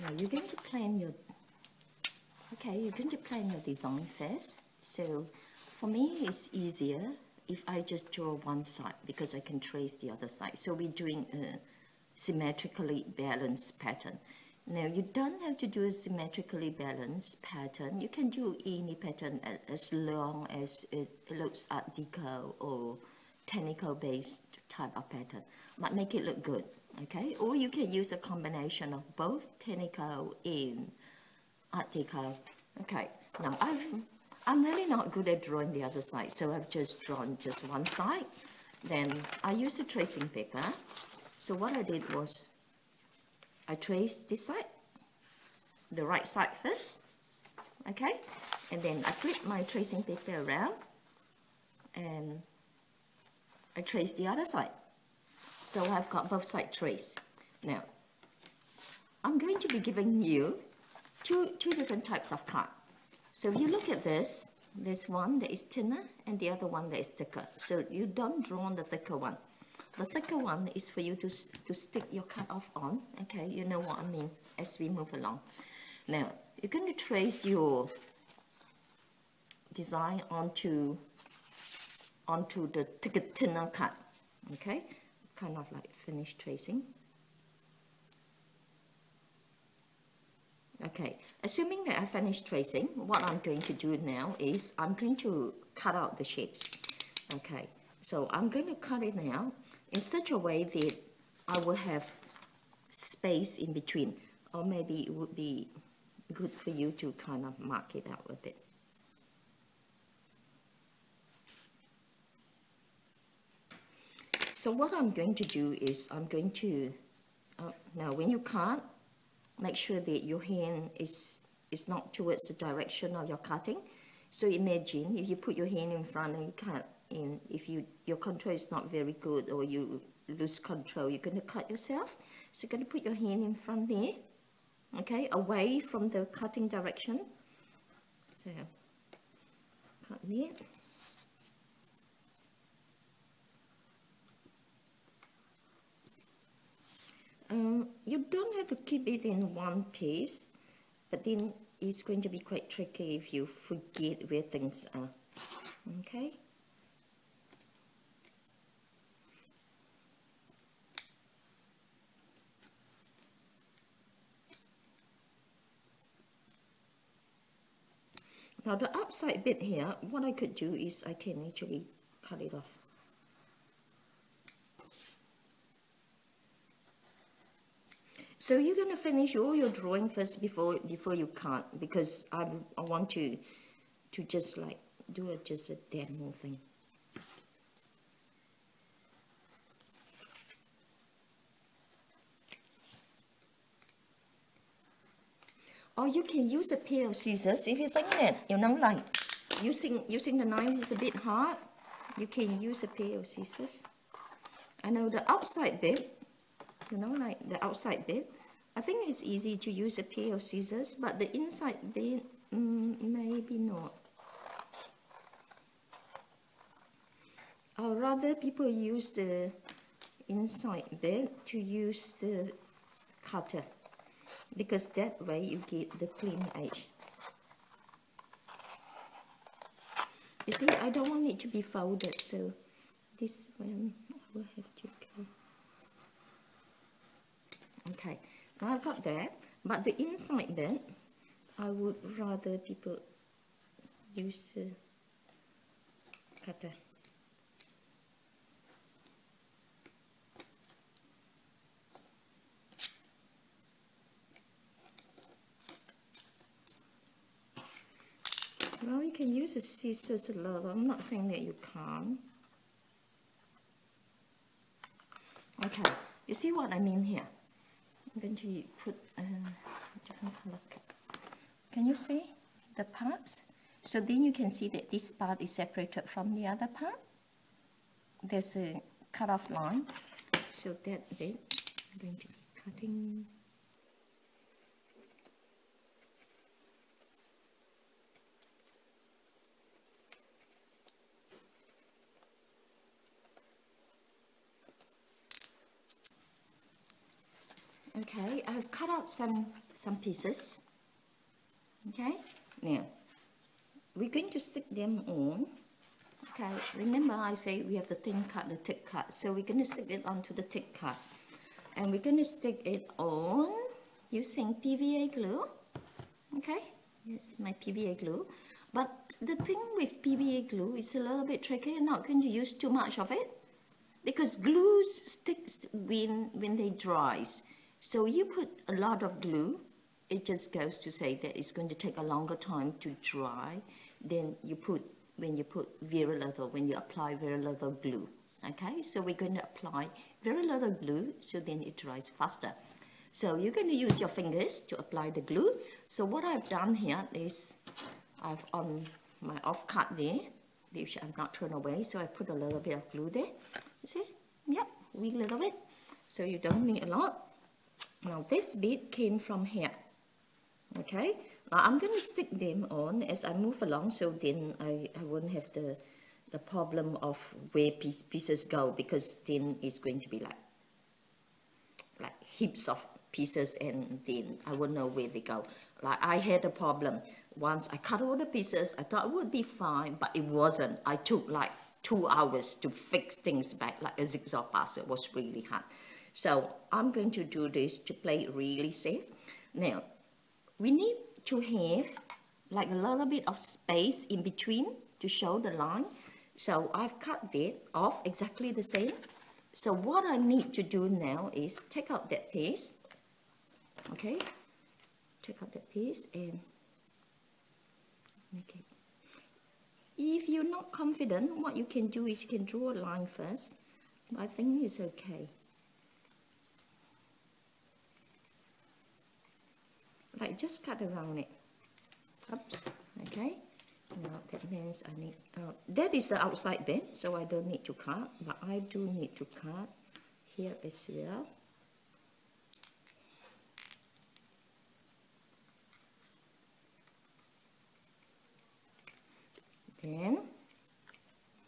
Now you're going to plan your design first. So for me it's easier if I just draw one side because I can trace the other side. So we're doing a symmetrically balanced pattern. Now you don't have to do a symmetrically balanced pattern. You can do any pattern as long as it looks Art Deco or technical based type of pattern, but make it look good, okay? Or you can use a combination of both technical and Art Deco. Okay, now I'm really not good at drawing the other side, so I've just drawn just one side. Then I used a tracing paper. So what I did was I traced this side, the right side first, okay? And then I flip my tracing paper around and I trace the other side. So I've got both sides traced. Now, I'm going to be giving you two different types of card. So if you look at this, there's one that is thinner and the other one that is thicker. So you don't draw on the thicker one. The thicker one is for you to stick your cut off on, okay? You know what I mean as we move along. Now, you're going to trace your design onto the thinner cut, okay? Kind of like finish tracing. Okay, assuming that I finished tracing, what I'm going to do now is I'm going to cut out the shapes. Okay, so I'm going to cut it out in such a way that I will have space in between, or maybe it would be good for you to kind of mark it out a bit. So what I'm going to do is I'm going to, now when you cut, make sure that your hand is not towards the direction of your cutting. So imagine if you put your hand in front and you cut, and if your control is not very good or you lose control, you're going to cut yourself. So you're going to put your hand in front there, okay, away from the cutting direction. So cut there. You don't have to keep it in one piece, but then it's going to be quite tricky if you forget where things are, okay? Now the outside bit here, what I could do is I can actually cut it off. So you're going to finish all your drawing first before you cut, because I want to just like do just a demo thing. Or you can use a pair of scissors if you think that, you know, like using the knife is a bit hard. You can use a pair of scissors. I know the outside bit, you know, like the outside bit, I think it's easy to use a pair of scissors, but the inside bit, maybe not. Or rather, people use the inside bit to use the cutter, because that way you get the clean edge. You see, I don't want it to be folded, so this one I will have to go. Okay, now I've got that, but the inside bit, I would rather people use the cutter. Well, you can use the scissors a lot. I'm not saying that you can't. Okay, you see what I mean here? I'm going to put a different color. Can you see the parts? So then you can see that this part is separated from the other part. There's a cut-off line. So that bit, I'm going to be cutting. Okay, I've cut out some pieces. Okay, now we're going to stick them on. Okay, remember I say we have the thin cut, the thick cut. So we're going to stick it onto the thick cut. And we're going to stick it on using PVA glue. Okay, yes, my PVA glue. But the thing with PVA glue is a little bit tricky. You're not going to use too much of it, because glue sticks when they dries. So you put a lot of glue, it just goes to say that it's going to take a longer time to dry than when you put very little, when you apply very little glue. Okay, so we're going to apply very little glue, so then it dries faster. So you're going to use your fingers to apply the glue. So what I've done here is I've on my off cut there, which I've not thrown away, so I put a little bit of glue there. You see? Yep, wee little bit. So you don't need a lot. Now this bit came from here. Okay, now I'm going to stick them on as I move along, so then I won't have the problem of where pieces go, because then it's going to be like heaps of pieces, and then I won't know where they go. Like I had a problem once. I cut all the pieces. I thought it would be fine, but it wasn't. I took like 2 hours to fix things back like a zigzag pattern. It was really hard. So I'm going to do this to play it really safe. Now we need to have like a little bit of space in between to show the line. So I've cut that off exactly the same. So what I need to do now is take out that piece. Okay, take out that piece and make it. If you're not confident, what you can do is you can draw a line first. I think it's okay. Like just cut around it. Oops. Okay. Now that means I need. That is the outside bit, so I don't need to cut. But I do need to cut here as well. Then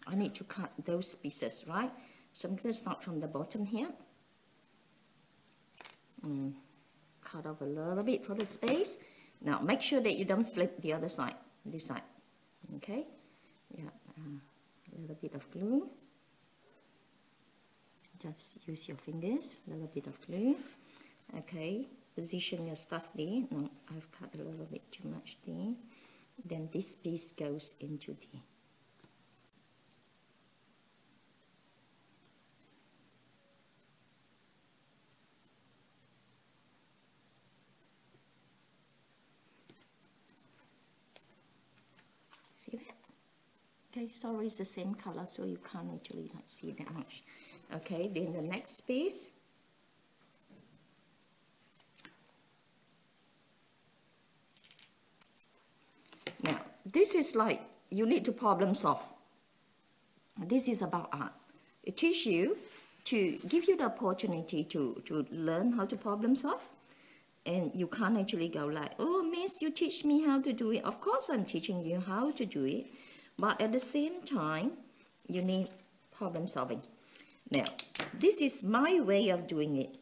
I need to cut those pieces, right? So I'm going to start from the bottom here. Cut off a little bit for the space. Now make sure that you don't flip the other side, this side. Okay? Yeah, a little bit of glue. Just use your fingers, a little bit of glue. Okay, position your stuff there. No, I've cut a little bit too much there. Then this piece goes into the see that? Okay, sorry, it's the same color, so you can't actually like see that much. Okay, then the next piece. Now, this is like, you need to problem solve. This is about art. It teaches you to give you the opportunity to learn how to problem solve. And you can't actually go like, oh, miss, you teach me how to do it. Of course, I'm teaching you how to do it. But at the same time, you need problem solving. Now, this is my way of doing it.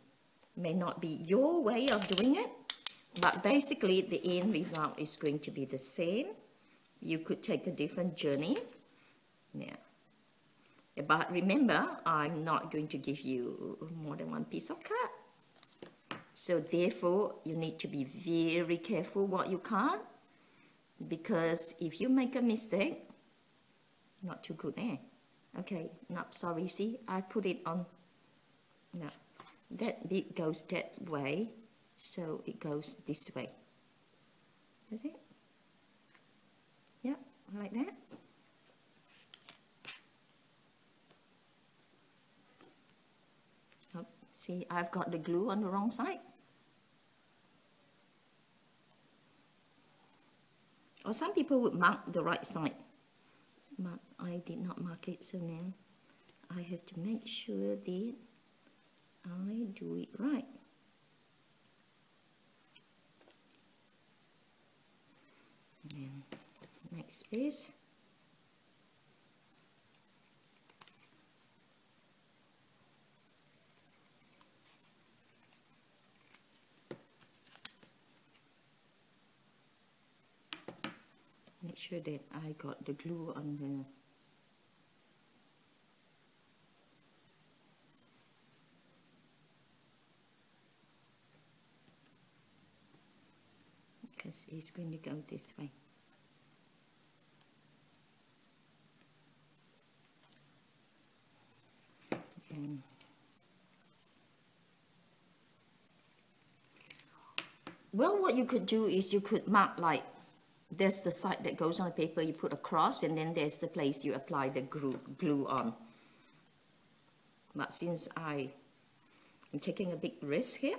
May not be your way of doing it. But basically, the end result is going to be the same. You could take a different journey. Yeah. But remember, I'm not going to give you more than one piece of cut. So therefore, you need to be very careful what you cut. Because if you make a mistake, not too good, eh? Okay, no, sorry, see, I put it on. No, that bit goes that way. So it goes this way. Is it? Yeah, like that. Oh, see, I've got the glue on the wrong side. Or some people would mark the right side. But I did not mark it, so now I have to make sure that I do it right. And next piece. Make sure that I got the glue on the because it's going to go this way. And well, what you could do is you could mark like there's the side that goes on the paper, you put a cross, and then there's the place you apply the glue on. But since I am taking a big risk here,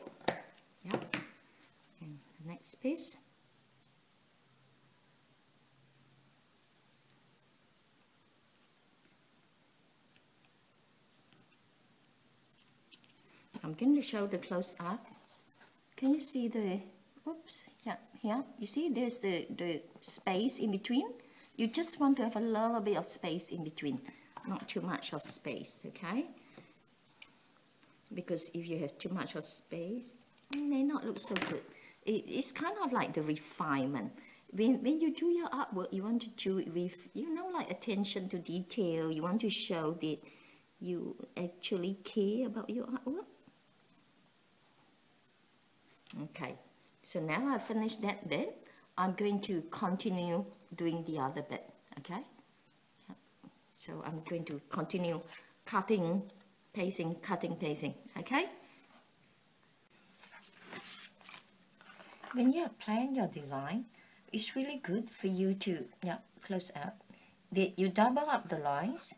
yeah, and the next piece. I'm going to show the close up. Can you see the, oops, yeah, here, you see there's the space in between? You just want to have a little bit of space in between, not too much of space, okay? Because if you have too much of space, it may not look so good. It's kind of like the refinement. When you do your artwork, you want to do it with, you know, like attention to detail. You want to show that you actually care about your artwork. Okay, so now I've finished that bit. I'm going to continue doing the other bit, okay? Yep. So I'm going to continue cutting, pasting, cutting, pasting, okay? When you plan your design, it's really good for you to, yeah, close up. You double up the lines.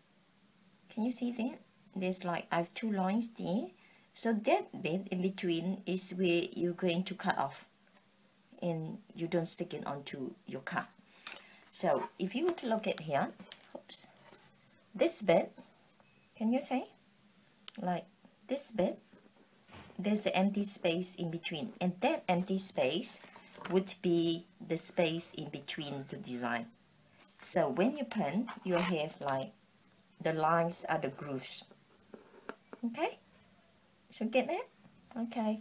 Can you see that? There's like, I have 2 lines there. So that bit in between is where you're going to cut off and you don't stick it onto your cut. So if you were to look at here, oops, this bit, can you see? Like this bit, there's the empty space in between, and that empty space would be the space in between the design. So when you print, you have like the lines are the grooves. Okay? So get that? Okay.